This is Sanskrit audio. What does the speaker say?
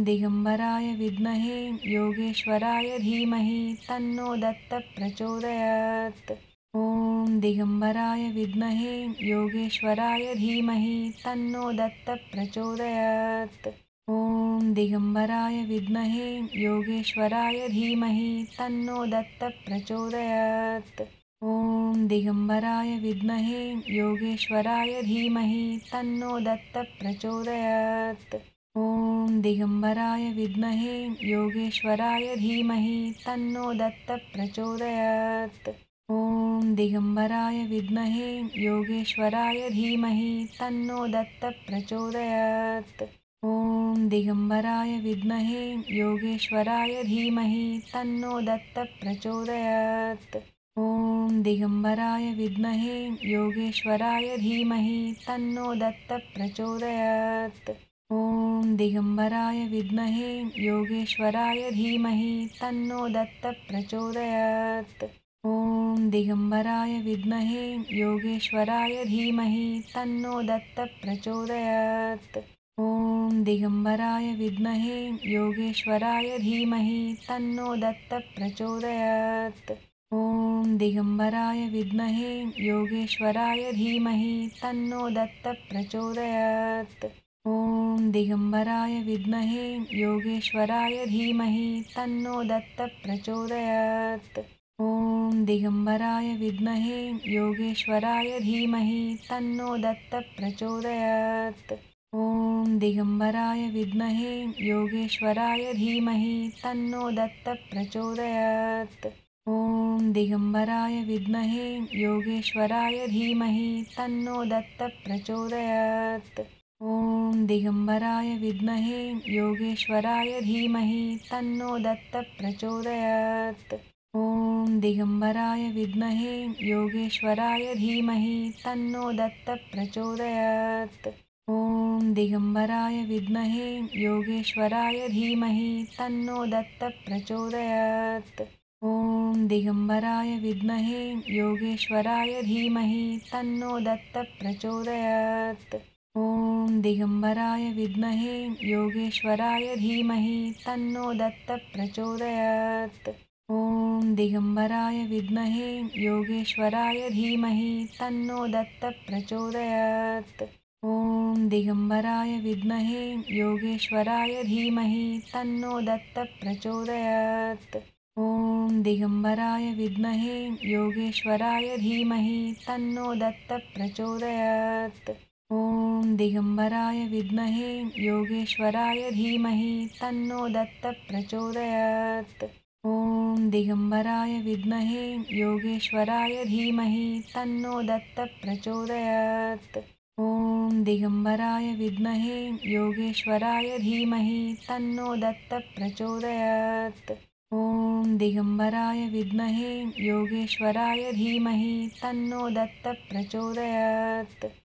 दिगंबराय विद्महे योगेश्वराय धीमहि तन्नो दत्तः प्रचोदयात्। ॐ दिगंबराय विद्महे योगेश्वराय धीमहि तन्नो दत्तः प्रचोदयात्। ॐ दिगंबराय विद्महे योगेश्वराय धीमहि तन्नो दत्तः प्रचोदयात्। ॐ दिगंबराय विद्महे योगेश्वराय धीमहि तन्नो दत्तः प्रचोदयात्। ॐ दिगंबराय विद्महे योगेश्वराय धीमहि तन्नो दत्तः प्रचोदयात्। ॐ दिगंबराय विद्महे योगेश्वराय धीमहि तन्नो दत्तः प्रचोदयात्। ॐ दिगंबराय विद्महे योगेश्वराय धीमहि तन्नो दत्तः प्रचोदयात्। ॐ दिगंबराय विद्महे योगेश्वराय धीमहि तन्नो दत्तः प्रचोदयात्। ॐ दिगंबराय विद्महे योगेश्वराय धीमहि तन्नो दत्तः प्रचोदयात्। ॐ दिगंबराय विद्महे योगेश्वराय धीमहि तन्नो दत्तः प्रचोदयात्। ॐ दिगंबराय विद्महे योगेश्वराय धीमहि तन्नो दत्तः प्रचोदयात्। ॐ दिगंबराय विद्महे योगेश्वराय धीमहि तन्नो दत्तः प्रचोदयात्। ॐ दिगंबराय विद्महे योगेश्वराय धीमहि तन्नो दत्तः प्रचोदयात्। ॐ दिगंबराय विद्महे योगेश्वराय धीमहि तन्नो दत्तः प्रचोदयात्। ॐ दिगंबराय विद्महे योगेश्वराय धीमहि तन्नो दत्तः प्रचोदयात्। ॐ दिगंबराय विद्महे योगेश्वराय धीमहि तन्नो दत्तः प्रचोदयात्। ॐ दिगंबराय विद्महे योगेश्वराय धीमहि तन्नो दत्तः प्रचोदयात्। ॐ दिगंबराय विद्महे योगेश्वराय धीमहि तन्नो दत्तः प्रचोदयात्। ॐ दिगंबराय विद्महे योगेश्वराय धीमहि तन्नो दत्तः प्रचोदयात्। ॐ दिगंबराय विद्महे योगेश्वराय धीमहि तन्नो दत्तः प्रचोदयात्। ॐ दिगंबराय विद्महे योगेश्वराय धीमहि तन्नो दत्तः प्रचोदयात्। ॐ दिगंबराय विद्महे योगेश्वराय धीमहि तन्नो दत्तः प्रचोदयात्। ॐ दिगंबराय विद्महे योगेश्वराय धीमहि तन्नो दत्तः प्रचोदयात्। ॐ दिगंबराय विद्महे योगेश्वराय धीमहि तन्नो दत्तः प्रचोदयात्। ॐ दिगंबराय विद्महे योगेश्वराय धीमहि तन्नो दत्तः प्रचोदयात्। ॐ दिगंबराय विद्महे योगेश्वराय धीमहि तन्नो दत्तः प्रचोदयात्। ॐ दिगंबराय विद्महे योगेश्वराय धीमहि तन्नो दत्तः प्रचोदयात्। ॐ दिगंबराय विद्महे योगेश्वराय धीमहि तन्नो दत्तः प्रचोदयात्।